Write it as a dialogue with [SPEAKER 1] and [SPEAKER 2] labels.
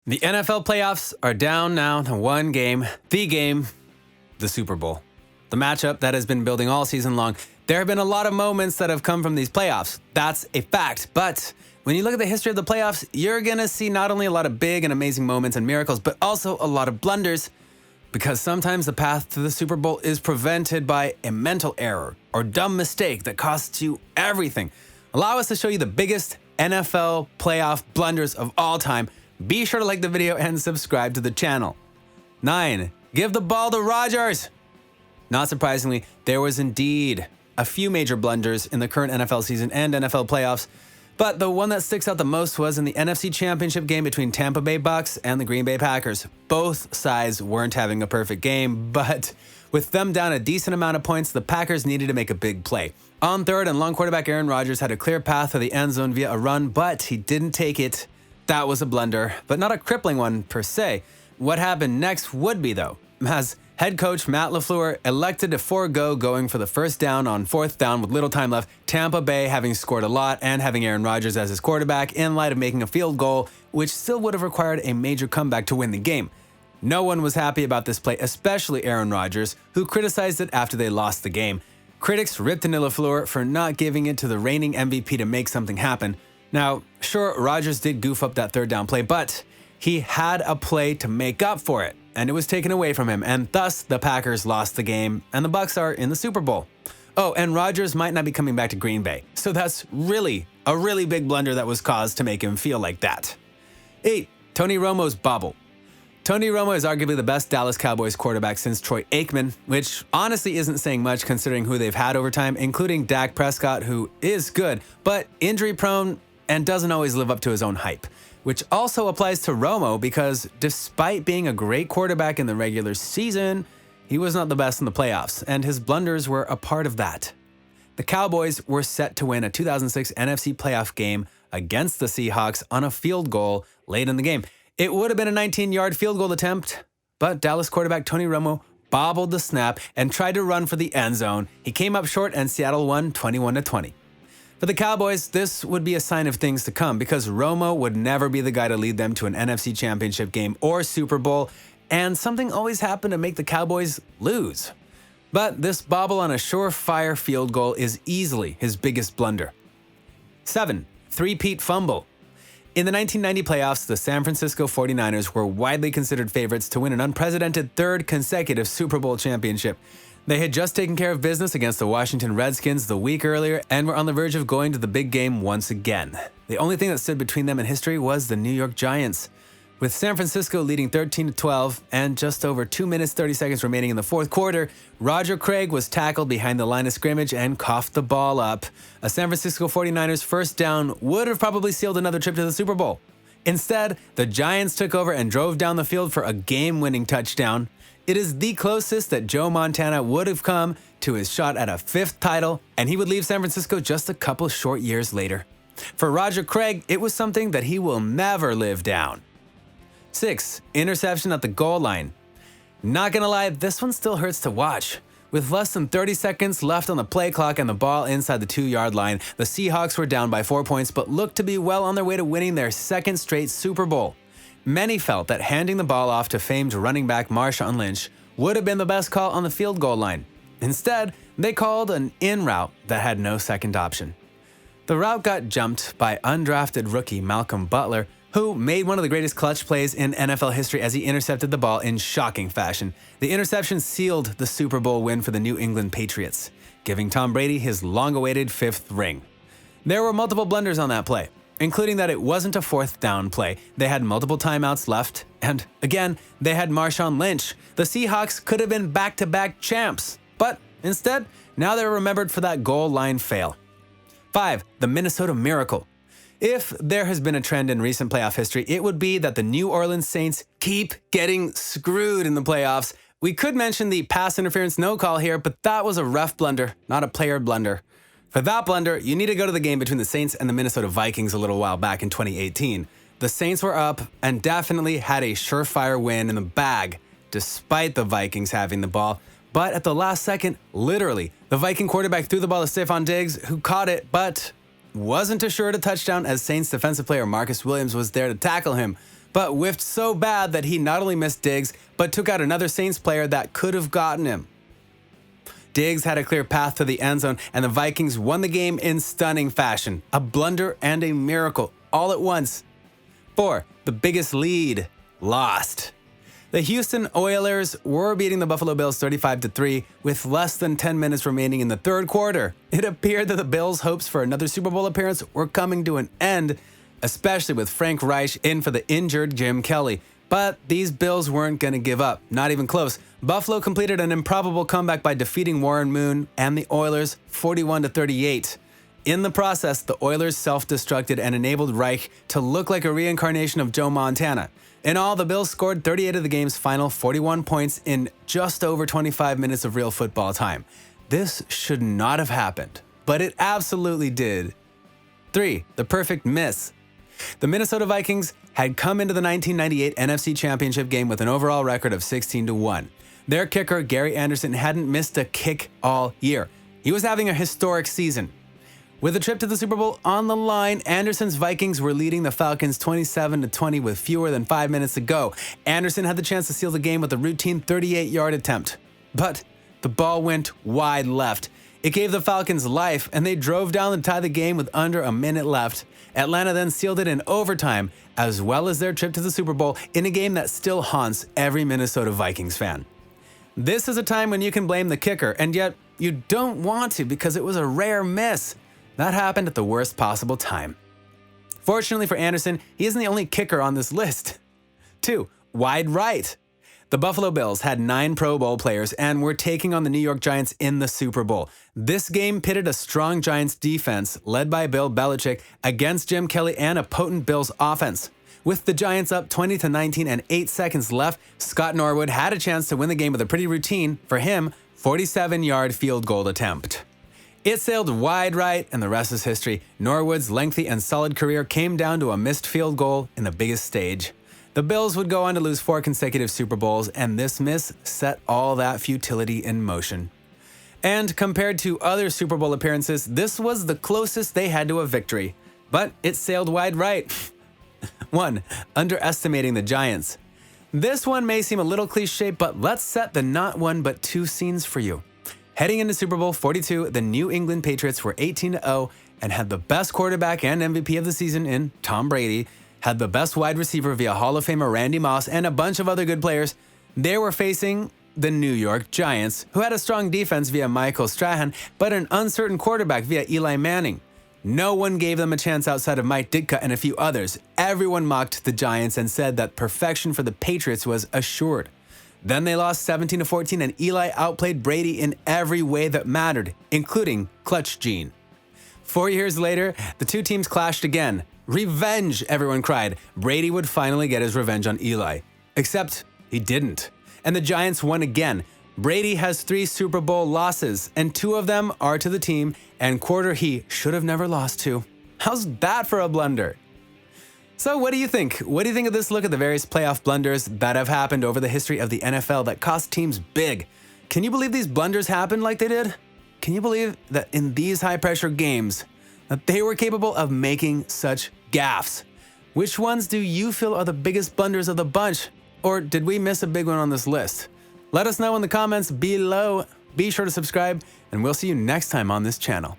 [SPEAKER 1] The NFL playoffs are down now to one game, the Super Bowl. The matchup that has been building all season long. There have been a lot of moments that have come from these playoffs. That's a fact. But when you look at the history of the playoffs, you're going to see not only a lot of big and amazing moments and miracles, but also a lot of blunders. Because sometimes the path to the Super Bowl is prevented by a mental error or dumb mistake that costs you everything. Allow us to show you the biggest NFL playoff blunders of all time. Be sure to like the video and subscribe to the channel. 9. Give the ball to Rodgers. Not surprisingly, there was indeed a few major blunders in the current NFL season and NFL playoffs, but the one that sticks out the most was in the NFC Championship game between Tampa Bay Bucks and the Green Bay Packers. Both sides weren't having a perfect game, but with them down a decent amount of points, the Packers needed to make a big play. On third and long, quarterback Aaron Rodgers had a clear path to the end zone via a run, but he didn't take it. That was a blunder, but not a crippling one per se. What happened next would be, though, as head coach Matt LaFleur elected to forego going for the first down on fourth down with little time left, Tampa Bay having scored a lot and having Aaron Rodgers as his quarterback in light of making a field goal, which still would have required a major comeback to win the game. No one was happy about this play, especially Aaron Rodgers, who criticized it after they lost the game. Critics ripped into LaFleur for not giving it to the reigning MVP to make something happen. Now, sure, Rodgers did goof up that third down play, but he had a play to make up for it, and it was taken away from him, and thus the Packers lost the game, and the Bucs are in the Super Bowl. Oh, and Rodgers might not be coming back to Green Bay, so that's really a really big blunder that was caused to make him feel like that. 8. Tony Romo's Bobble. Tony Romo is arguably the best Dallas Cowboys quarterback since Troy Aikman, which honestly isn't saying much considering who they've had over time, including Dak Prescott, who is good, but injury-prone and doesn't always live up to his own hype, which also applies to Romo because despite being a great quarterback in the regular season, he was not the best in the playoffs, and his blunders were a part of that. The Cowboys were set to win a 2006 NFC playoff game against the Seahawks on a field goal late in the game. It would have been a 19-yard field goal attempt, but Dallas quarterback Tony Romo bobbled the snap and tried to run for the end zone. He came up short and Seattle won 21-20. For the Cowboys, this would be a sign of things to come because Romo would never be the guy to lead them to an NFC Championship game or Super Bowl, and something always happened to make the Cowboys lose. But this bobble on a surefire field goal is easily his biggest blunder. 7. Three-Peat Fumble. In the 1990 playoffs, the San Francisco 49ers were widely considered favorites to win an unprecedented third consecutive Super Bowl championship. They had just taken care of business against the Washington Redskins the week earlier and were on the verge of going to the big game once again. The only thing that stood between them and history was the New York Giants. With San Francisco leading 13-12 and just over 2 minutes 30 seconds remaining in the fourth quarter, Roger Craig was tackled behind the line of scrimmage and coughed the ball up. A San Francisco 49ers first down would have probably sealed another trip to the Super Bowl. Instead, the Giants took over and drove down the field for a game-winning touchdown. It is the closest that Joe Montana would have come to his shot at a 5th title, and he would leave San Francisco just a couple short years later. For Roger Craig, it was something that he will never live down. 6. Interception at the goal line. Not gonna lie, this one still hurts to watch. With less than 30 seconds left on the play clock and the ball inside the 2-yard line, the Seahawks were down by 4 points but looked to be well on their way to winning their second straight Super Bowl. Many felt that handing the ball off to famed running back Marshawn Lynch would have been the best call on the field goal line. Instead, they called an in route that had no second option. The route got jumped by undrafted rookie Malcolm Butler, who made one of the greatest clutch plays in NFL history as he intercepted the ball in shocking fashion. The interception sealed the Super Bowl win for the New England Patriots, giving Tom Brady his long-awaited 5th ring. There were multiple blunders on that play, including that it wasn't a 4th down play. They had multiple timeouts left, and again, they had Marshawn Lynch. The Seahawks could have been back-to-back champs, but instead, now they're remembered for that goal line fail. 5. The Minnesota Miracle. If there has been a trend in recent playoff history, it would be that the New Orleans Saints keep getting screwed in the playoffs. We could mention the pass interference no call here, but that was a ref blunder, not a player blunder. For that blunder, you need to go to the game between the Saints and the Minnesota Vikings a little while back in 2018. The Saints were up and definitely had a surefire win in the bag, despite the Vikings having the ball. But at the last second, literally, the Viking quarterback threw the ball to Stephon Diggs, who caught it, but wasn't assured a touchdown as Saints defensive player Marcus Williams was there to tackle him. but whiffed so bad that he not only missed Diggs, but took out another Saints player that could have gotten him. Diggs had a clear path to the end zone, and the Vikings won the game in stunning fashion. A blunder and a miracle, all at once. 4. The biggest lead, lost. The Houston Oilers were beating the Buffalo Bills 35-3 with less than 10 minutes remaining in the third quarter. It appeared that the Bills' hopes for another Super Bowl appearance were coming to an end, especially with Frank Reich in for the injured Jim Kelly. But these Bills weren't going to give up, not even close. Buffalo completed an improbable comeback by defeating Warren Moon and the Oilers 41-38. In the process, the Oilers self-destructed and enabled Reich to look like a reincarnation of Joe Montana. In all, the Bills scored 38 of the game's final 41 points in just over 25 minutes of real football time. This should not have happened, but it absolutely did. 3. The perfect miss. The Minnesota Vikings had come into the 1998 NFC Championship game with an overall record of 16-1. Their kicker, Gary Anderson, hadn't missed a kick all year. He was having a historic season. With a trip to the Super Bowl on the line, Anderson's Vikings were leading the Falcons 27-20 with fewer than 5 minutes to go. Anderson had the chance to seal the game with a routine 38-yard attempt. But the ball went wide left. It gave the Falcons life, and they drove down to tie the game with under a minute left. Atlanta then sealed it in overtime, as well as their trip to the Super Bowl in a game that still haunts every Minnesota Vikings fan. This is a time when you can blame the kicker, and yet you don't want to because it was a rare miss. That happened at the worst possible time. Fortunately for Anderson, he isn't the only kicker on this list. 2. Wide right. The Buffalo Bills had 9 Pro Bowl players and were taking on the New York Giants in the Super Bowl. This game pitted a strong Giants defense, led by Bill Belichick, against Jim Kelly and a potent Bills offense. With the Giants up 20-19 and 8 seconds left, Scott Norwood had a chance to win the game with a pretty routine, for him, 47-yard field goal attempt. It sailed wide right, and the rest is history. Norwood's lengthy and solid career came down to a missed field goal in the biggest stage. The Bills would go on to lose 4 consecutive Super Bowls, and this miss set all that futility in motion. And compared to other Super Bowl appearances, this was the closest they had to a victory. But it sailed wide right. 1. Underestimating the Giants. This one may seem a little cliche, but let's set the not one but two scenes for you. Heading into Super Bowl 42, the New England Patriots were 18-0 and had the best quarterback and MVP of the season in Tom Brady, had the best wide receiver via Hall of Famer Randy Moss, and a bunch of other good players. They were facing the New York Giants, who had a strong defense via Michael Strahan, but an uncertain quarterback via Eli Manning. No one gave them a chance outside of Mike Ditka and a few others. Everyone mocked the Giants and said that perfection for the Patriots was assured. Then they lost 17-14, and Eli outplayed Brady in every way that mattered, including clutch gene. 4 years later, the two teams clashed again. Revenge, everyone cried. Brady would finally get his revenge on Eli. Except he didn't. And the Giants won again. Brady has 3 Super Bowl losses, and 2 of them are to the team and quarter he should have never lost to. How's that for a blunder? So what do you think? What do you think of this look at the various playoff blunders that have happened over the history of the NFL that cost teams big? Can you believe these blunders happened like they did? Can you believe that in these high-pressure games that they were capable of making such gaffes? Which ones do you feel are the biggest blunders of the bunch? Or did we miss a big one on this list? Let us know in the comments below. Be sure to subscribe, and we'll see you next time on this channel.